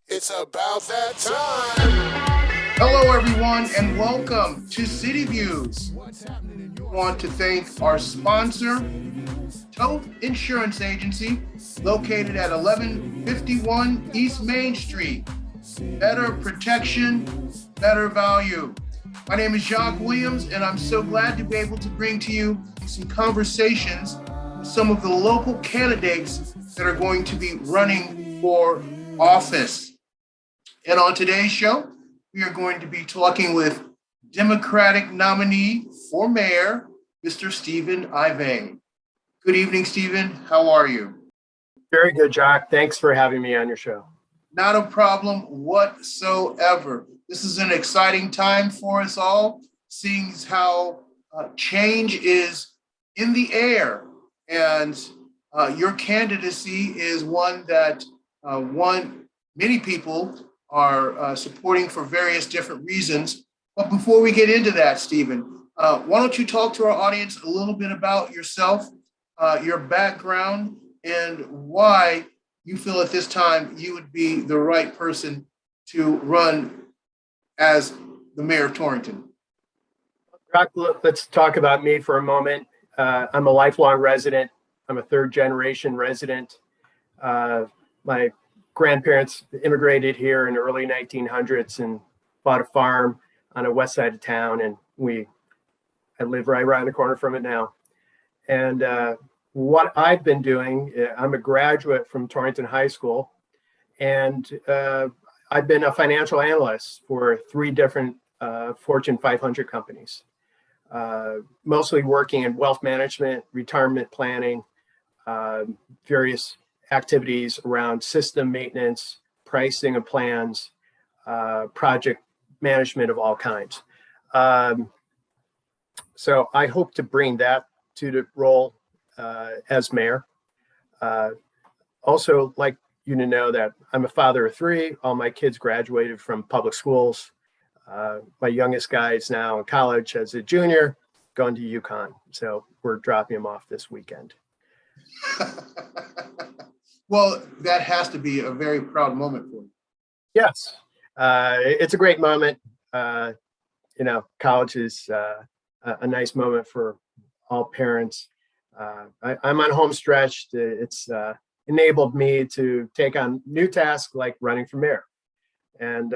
It's about that time. Hello, everyone, and welcome to City Views. We want to thank our sponsor, Toth Insurance Agency, located at 1151 East Main Street. Better protection, better value. My name is Jacques Williams, and I'm so glad to be able to bring to you some conversations with some of the local candidates that are going to be running for office. And on today's show, we are going to be talking with Democratic nominee for mayor, Mr. Ivain. Good evening, Stephen. How are you? Very good, Jack. Thanks for having me on your show. Not a problem whatsoever. This is an exciting time for us all, seeing how change is in the air. And your candidacy is one that many people are supporting for various different reasons. But before we get into that, Stephen, why don't you talk to our audience a little bit about yourself, your background, and why you feel at this time you would be the right person to run as the mayor of Torrington. Let's talk about me for a moment. I'm a lifelong resident. I'm a third generation resident. My grandparents immigrated here in the early 1900s and bought a farm on the west side of town, and I live right around the corner from it now. And what I've been doing, I'm a graduate from Torrington High School, and I've been a financial analyst for 3 different Fortune 500 companies, mostly working in wealth management, retirement planning, various activities around system maintenance, pricing of plans, project management of all kinds. So I hope to bring that to the role as mayor. Also, like you to know that I'm a father of 3. All my kids graduated from public schools. My youngest guy is now in college as a junior, going to UConn. So we're dropping him off this weekend. Well, that has to be a very proud moment for you. Yes, it's a great moment. College is a nice moment for all parents. I'm on home stretch. It's enabled me to take on new tasks like running for mayor. And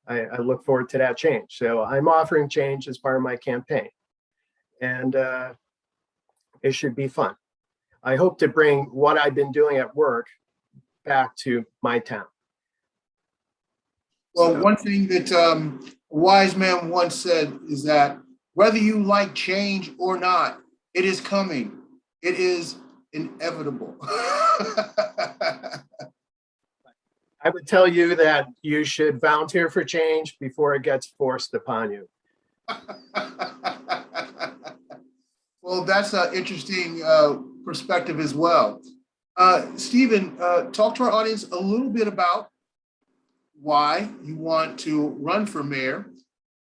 I look forward to that change. So I'm offering change as part of my campaign. And it should be fun. I hope to bring what I've been doing at work back to my town. Well, one thing that a wise man once said is that whether you like change or not, it is coming. It is inevitable. I would tell you that you should volunteer for change before it gets forced upon you. Well, that's an interesting perspective as well. Stephen, talk to our audience a little bit about why you want to run for mayor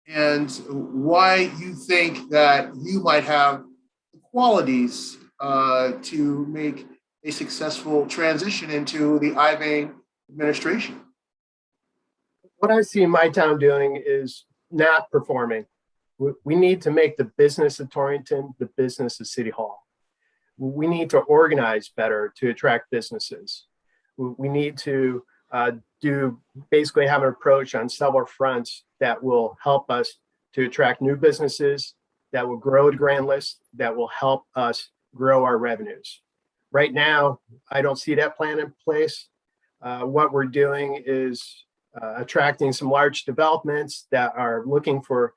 and why you think that you might have the qualities to make a successful transition into the Ivain administration. What I see my town doing is not performing. We need to make the business of Torrington the business of City Hall. We need to organize better to attract businesses. We need to basically have an approach on several fronts that will help us to attract new businesses, that will grow the grand list, that will help us grow our revenues. Right now, I don't see that plan in place. What we're doing is attracting some large developments that are looking for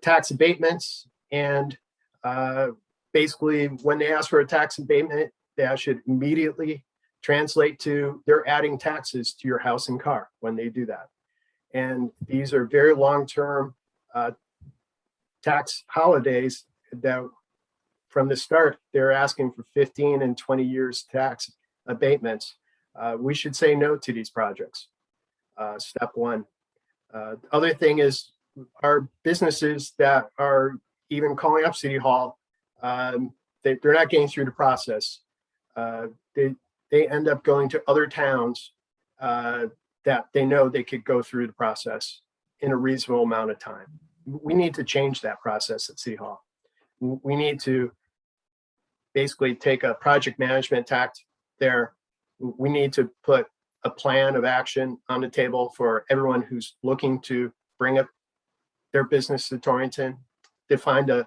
tax abatements, and basically when they ask for a tax abatement, that should immediately translate to they're adding taxes to your house and car when they do that. And these are very long-term tax holidays that from the start, they're asking for 15 and 20 years tax abatements. We should say no to these projects. Step one. Other thing is our businesses that are even calling up City Hall, they're not getting through the process. They end up going to other towns that they know they could go through the process in a reasonable amount of time. We need to change that process at City Hall. We need to basically take a project management tact there. We need to put a plan of action on the table for everyone who's looking to bring up their business to Torrington, define the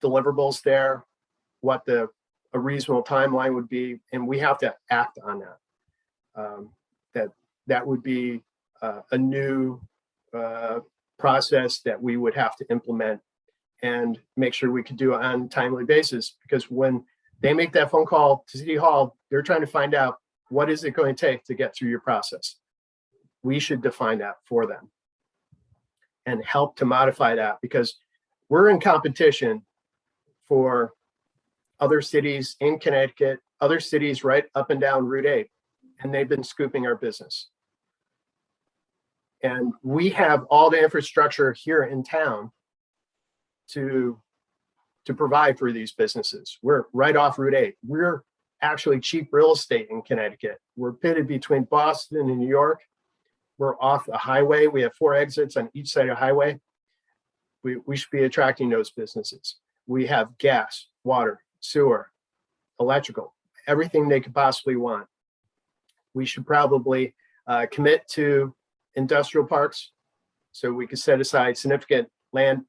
deliverables there, what a reasonable timeline would be, and we have to act on that. That would be a new process that we would have to implement and make sure we could do it on a timely basis, because when they make that phone call to City Hall, they're trying to find out what is it going to take to get through your process. We should define that for them and help to modify that, because we're in competition for other cities in Connecticut, other cities right up and down Route 8, and they've been scooping our business. And we have all the infrastructure here in town to provide for these businesses. We're right off Route 8. We're actually cheap real estate in Connecticut. We're pitted between Boston and New York. We're off the highway. We have 4 exits on each side of the highway. We should be attracting those businesses. We have gas, water, sewer, electrical, everything they could possibly want. We should probably commit to industrial parks so we could set aside significant land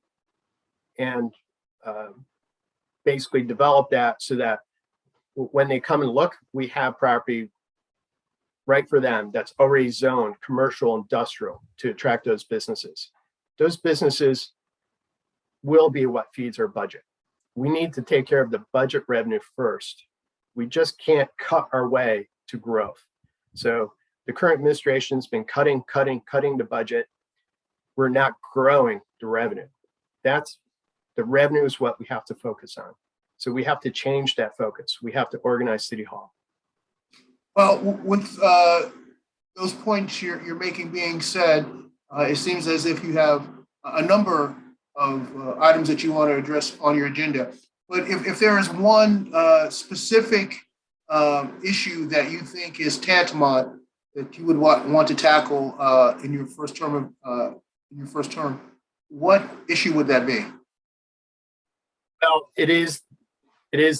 and basically develop that so that when they come and look, we have property right for them that's already zoned commercial, industrial to attract those businesses. Those businesses will be what feeds our budget. We need to take care of the budget revenue first. We just can't cut our way to growth. So the current administration's been cutting the budget. We're not growing the revenue. That's the revenue is what we have to focus on. So we have to change that focus. We have to organize City Hall. Well, with those points you're making being said, it seems as if you have a number of items that you want to address on your agenda. But if there is one specific issue that you think is tantamount that you would want to tackle in your first term, what issue would that be? Well, it is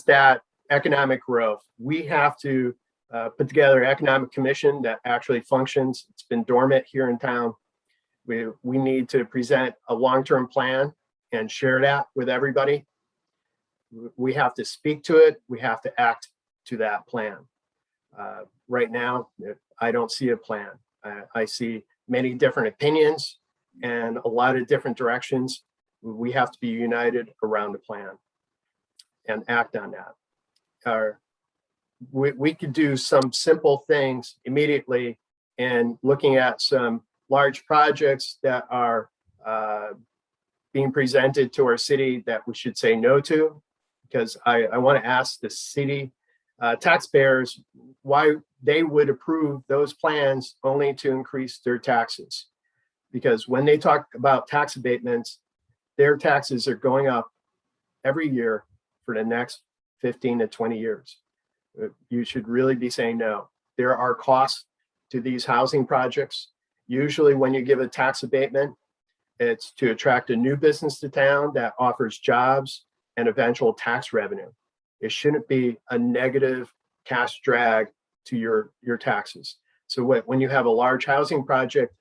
that economic growth. We have to put together an economic commission that actually functions. It's been dormant here in town. We need to present a long-term plan and share that with everybody. We have to speak to it. We have to act to that plan. Right now, I don't see a plan. I see many different opinions and a lot of different directions. We have to be united around a plan and act on that. We could do some simple things immediately, and looking at some large projects that are being presented to our city that we should say no to, because I want to ask the city taxpayers why they would approve those plans only to increase their taxes. Because when they talk about tax abatements, their taxes are going up every year for the next 15 to 20 years. You should really be saying no. There are costs to these housing projects. Usually when you give a tax abatement, it's to attract a new business to town that offers jobs and eventual tax revenue. It shouldn't be a negative cash drag to your taxes. So when you have a large housing project,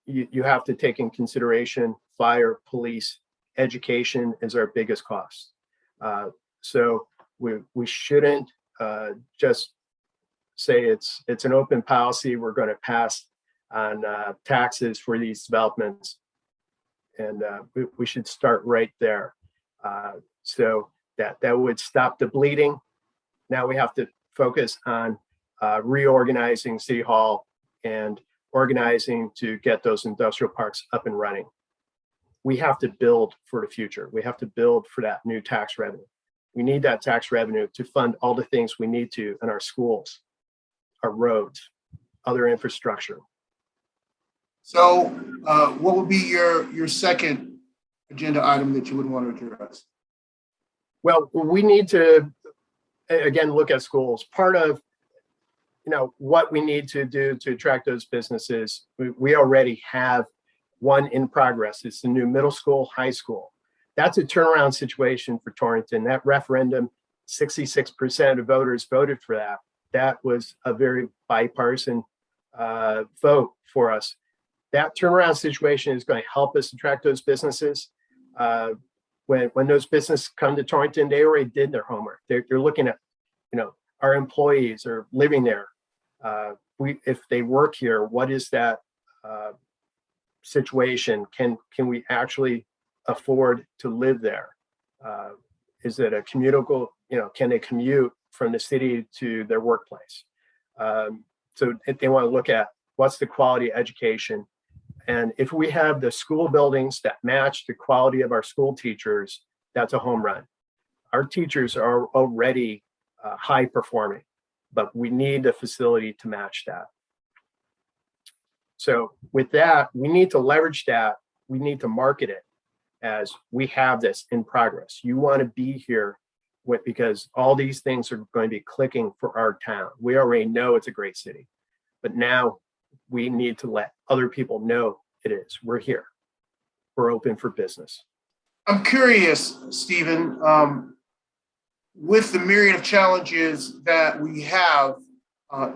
you have to take in consideration fire, police, education is our biggest cost. So we shouldn't just say it's an open policy. We're going to pass on taxes for these developments, and we should start right there. So that would stop the bleeding. Now we have to focus on reorganizing City Hall and organizing to get those industrial parks up and running. We have to build for the future. We have to build for that new tax revenue. We need that tax revenue to fund all the things we need to in our schools, our roads, other infrastructure. So what would be your second agenda item that you would want to address? Well, we need to, again, look at schools. Part of what we need to do to attract those businesses. We already have one in progress. It's the new middle school, high school. That's a turnaround situation for Torrington. That referendum, 66% of voters voted for that. That was a very bipartisan vote for us. That turnaround situation is going to help us attract those businesses. When those businesses come to Torrington, they already did their homework. They're looking at, our employees are living there. If they work here, what is that situation? Can we actually afford to live there? Is it a commutable? Can they commute from the city to their workplace? So if they want to look at what's the quality of education. And if we have the school buildings that match the quality of our school teachers, that's a home run. Our teachers are already high performing, but we need the facility to match that. So with that, we need to leverage that. We need to market it as we have this in progress. You want to be here because all these things are going to be clicking for our town. We already know it's a great city, but now we need to let other people know it is. We're here. We're open for business. I'm curious, Stephen, with the myriad of challenges that we have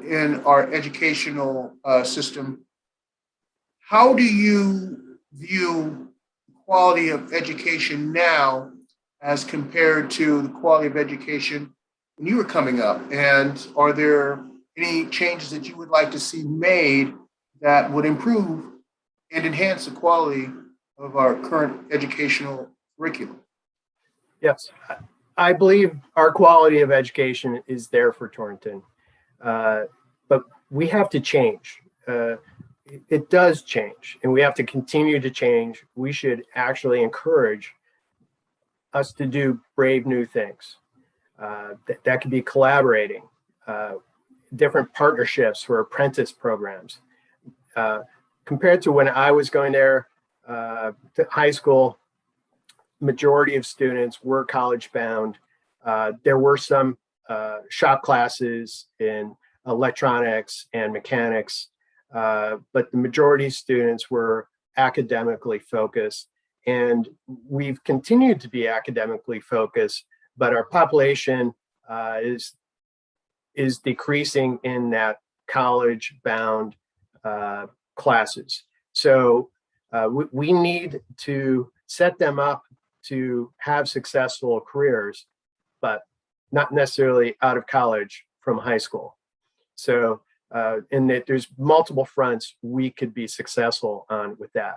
in our educational system, how do you view quality of education now as compared to the quality of education when you were coming up? And are there any changes that you would like to see made that would improve and enhance the quality of our current educational curriculum? Yes, I believe our quality of education is there for Torrington, but we have to change. It does change, and we have to continue to change. We should actually encourage us to do brave new things. That could be collaborating, different partnerships for apprentice programs. Compared to when I was going there to high school, majority of students were college bound. There were some shop classes in electronics and mechanics, but the majority of students were academically focused, and we've continued to be academically focused, but our population is decreasing in that college bound classes. So we need to set them up to have successful careers, but not necessarily out of college from high school. So and that there's multiple fronts we could be successful on with that.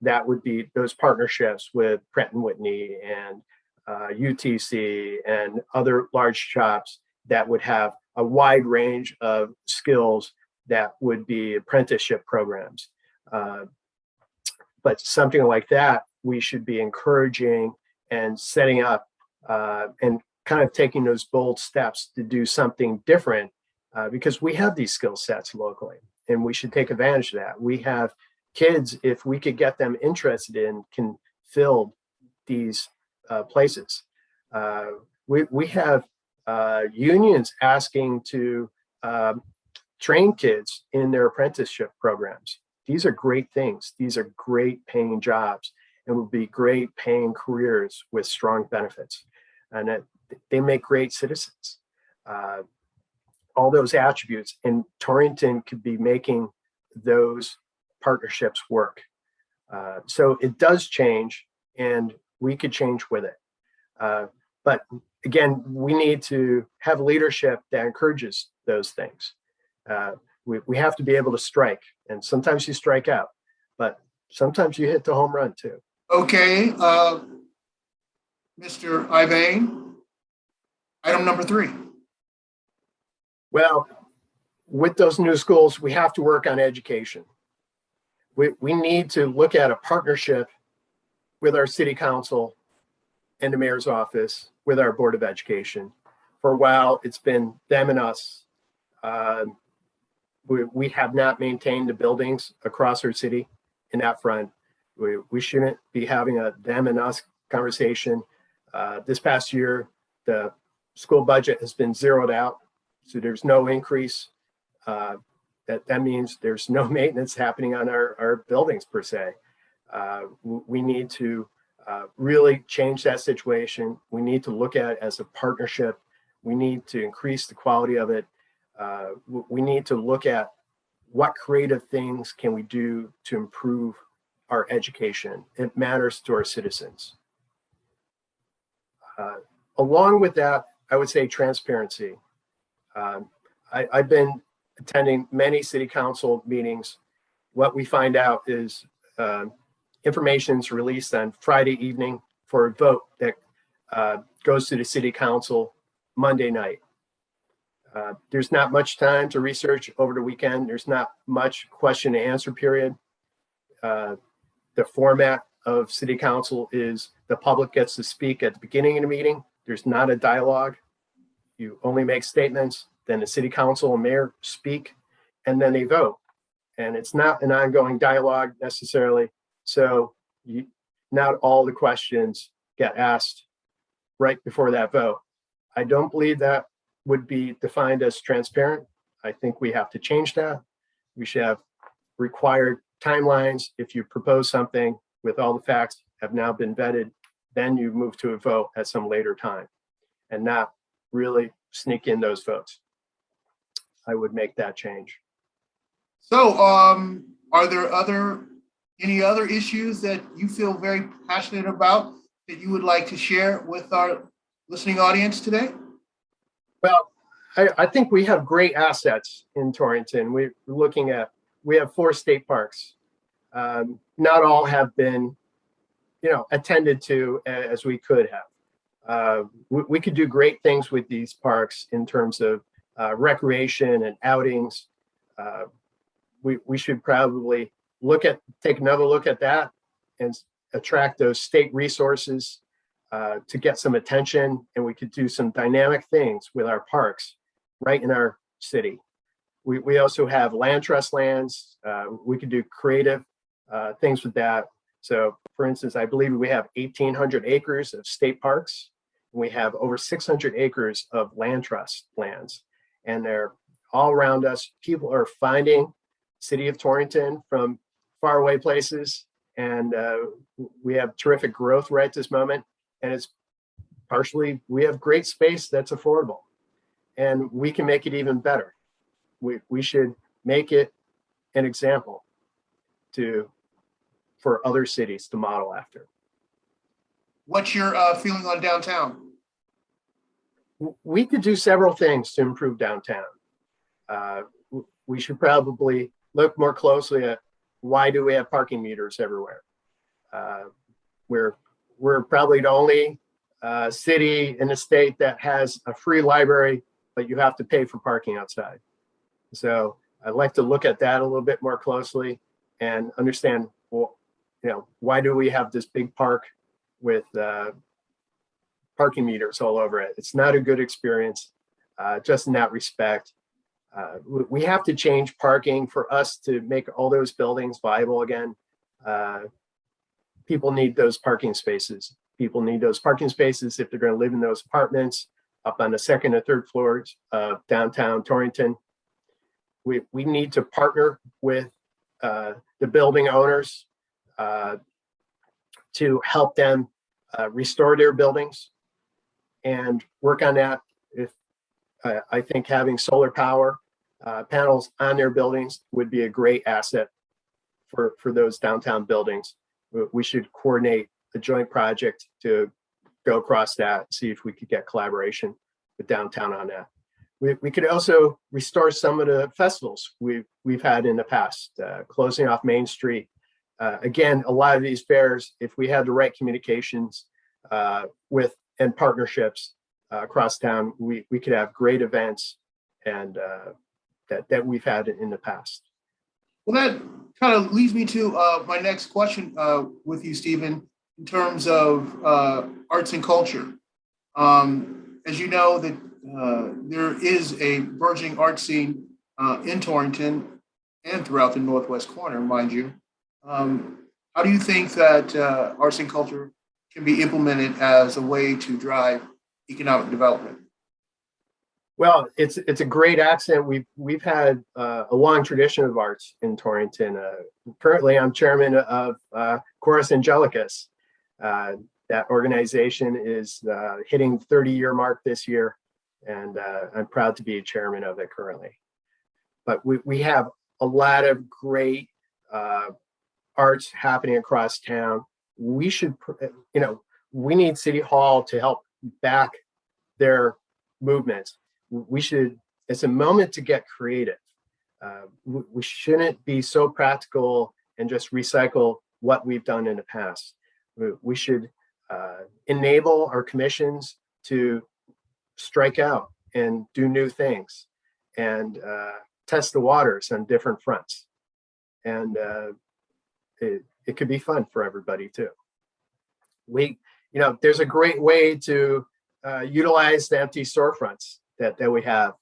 That would be those partnerships with Pratt & Whitney and UTC and other large shops that would have a wide range of skills that would be apprenticeship programs. But something like that, we should be encouraging and setting up and kind of taking those bold steps to do something different because we have these skill sets locally and we should take advantage of that. We have kids, if we could get them interested in, can fill these places. We have unions asking to train kids in their apprenticeship programs. These are great things. These are great paying jobs and would be great paying careers with strong benefits. And they make great citizens. All those attributes, and Torrington could be making those partnerships work. So it does change, and we could change with it. But again, we need to have leadership that encourages those things. We have to be able to strike, and sometimes you strike out, but sometimes you hit the home run too. Okay, Mr. Ivain, item number 3. Well, with those new schools, we have to work on education. We need to look at a partnership with our city council and the mayor's office, with our Board of Education. For a while, it's been them and us. We have not maintained the buildings across our city in that front. We shouldn't be having a them and us conversation. This past year, the school budget has been zeroed out. So there's no increase. That means there's no maintenance happening on our buildings per se. We need to really change that situation. We need to look at it as a partnership. We need to increase the quality of it. We need to look at what creative things can we do to improve our education. It matters to our citizens. Along with that, I would say transparency. I've been attending many city council meetings. What we find out is information is released on Friday evening for a vote that goes to the city council Monday night. There's not much time to research over the weekend. There's not much question and answer period. The format of city council is the public gets to speak at the beginning of the meeting. There's not a dialogue. You only make statements, then the city council and mayor speak, and then they vote. And it's not an ongoing dialogue necessarily. So not all the questions get asked right before that vote. I don't believe that would be defined as transparent. I think we have to change that. We should have required timelines. If you propose something with all the facts have now been vetted, then you move to a vote at some later time and not really sneak in those votes. I would make that change. So are there any other issues that you feel very passionate about that you would like to share with our listening audience today? Well, I think we have great assets in Torrington. We have 4 state parks. Not all have been, attended to as we could have. We could do great things with these parks in terms of recreation and outings. We should probably take another look at that and attract those state resources to get some attention, and we could do some dynamic things with our parks right in our city. We also have land trust lands. We could do creative things with that. So for instance, I believe we have 1,800 acres of state parks. And we have over 600 acres of land trust lands, and they're all around us. People are finding city of Torrington from faraway places, and we have terrific growth right this moment. And it's partially, we have great space that's affordable, and we can make it even better. We should make it an example for other cities to model after. What's your feeling on downtown? We could do several things to improve downtown. We should probably look more closely at why do we have parking meters everywhere. We're probably the only city in the state that has a free library, but you have to pay for parking outside. So I'd like to look at that a little bit more closely and understand, why do we have this big park with parking meters all over it? It's not a good experience, just in that respect. We have to change parking for us to make all those buildings viable again. People need those parking spaces. People need those parking spaces if they're going to live in those apartments up on the 2nd and 3rd floors of downtown Torrington. We need to partner with the building owners to help them restore their buildings and work on that. I think having solar power panels on their buildings would be a great asset for those downtown buildings. We should coordinate a joint project to go across that, see if we could get collaboration with downtown on that. We could also restore some of the festivals we've had in the past, closing off Main Street. Again, a lot of these fairs, if we had the right communications and partnerships across town, we could have great events and that we've had in the past. Well, that kind of leads me to my next question with you, Stephen, in terms of arts and culture. As you know, that there is a burgeoning art scene in Torrington and throughout the Northwest corner, mind you. How do you think that arts and culture can be implemented as a way to drive economic development? Well, it's a great accent. We've had a long tradition of arts in Torrington. Currently, I'm chairman of Chorus Angelicus. That organization is hitting 30-year mark this year, and I'm proud to be chairman of it currently. But we have a lot of great arts happening across town. We should, we need City Hall to help back their movements. We should, it's a moment to get creative. We shouldn't be so practical and just recycle what we've done in the past. We should enable our commissions to strike out and do new things and test the waters on different fronts. And it could be fun for everybody too. There's a great way to utilize the empty storefronts that we have.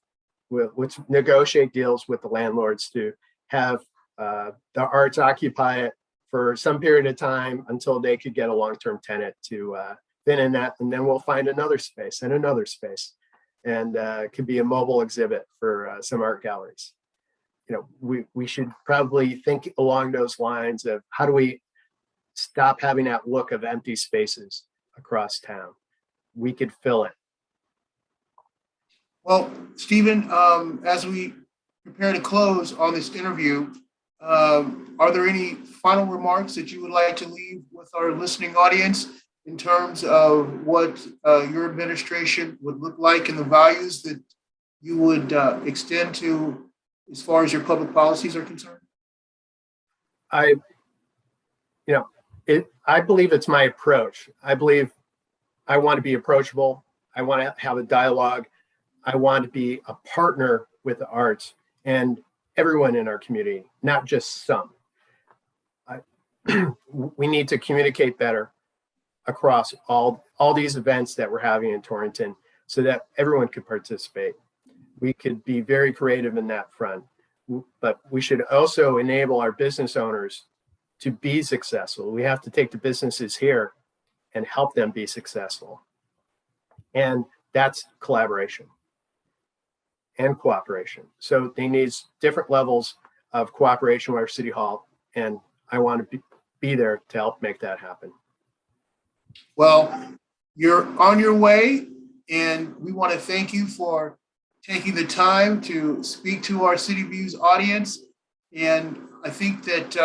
Let's negotiate deals with the landlords to have the arts occupy it for some period of time until they could get a long-term tenant to fit in that, and then we'll find another space and another space, and it could be a mobile exhibit for some art galleries. We should probably think along those lines of how do we stop having that look of empty spaces across town. We could fill it. Well, Stephen, as we prepare to close on this interview, are there any final remarks that you would like to leave with our listening audience in terms of what your administration would look like and the values that you would extend to as far as your public policies are concerned? I believe it's my approach. I believe I want to be approachable. I want to have a dialogue. I want to be a partner with the arts and everyone in our community, not just some. We need to communicate better across all these events that we're having in Torrington so that everyone could participate. We could be very creative in that front, but we should also enable our business owners to be successful. We have to take the businesses here and help them be successful. And that's collaboration and cooperation. So they need different levels of cooperation with our City Hall, and I want to be there to help make that happen. Well, you're on your way, and we want to thank you for taking the time to speak to our City Views audience. And I think that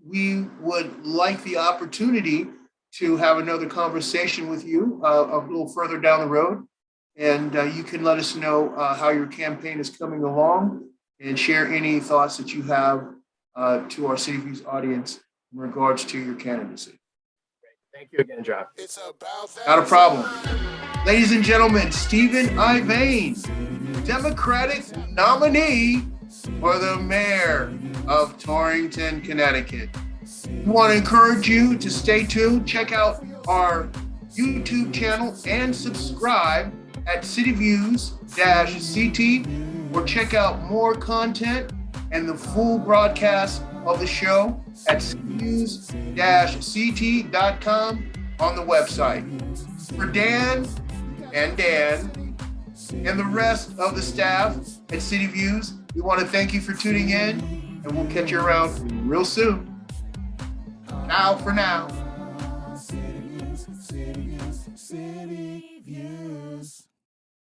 we would like the opportunity to have another conversation with you a little further down the road. And you can let us know how your campaign is coming along and share any thoughts that you have to our City Views audience in regards to your candidacy. Thank you again, John. It's about that Not a problem. time. Ladies and gentlemen, Stephen Ivain, Democratic nominee for the mayor of Torrington, Connecticut. We want to encourage you to stay tuned, check out our YouTube channel and subscribe at cityviews-ct, or check out more content and the full broadcast of the show at cityviews-ct.com on the website. For Dan and the rest of the staff at City Views, we want to thank you for tuning in, and we'll catch you around real soon. Ciao for now. City Views.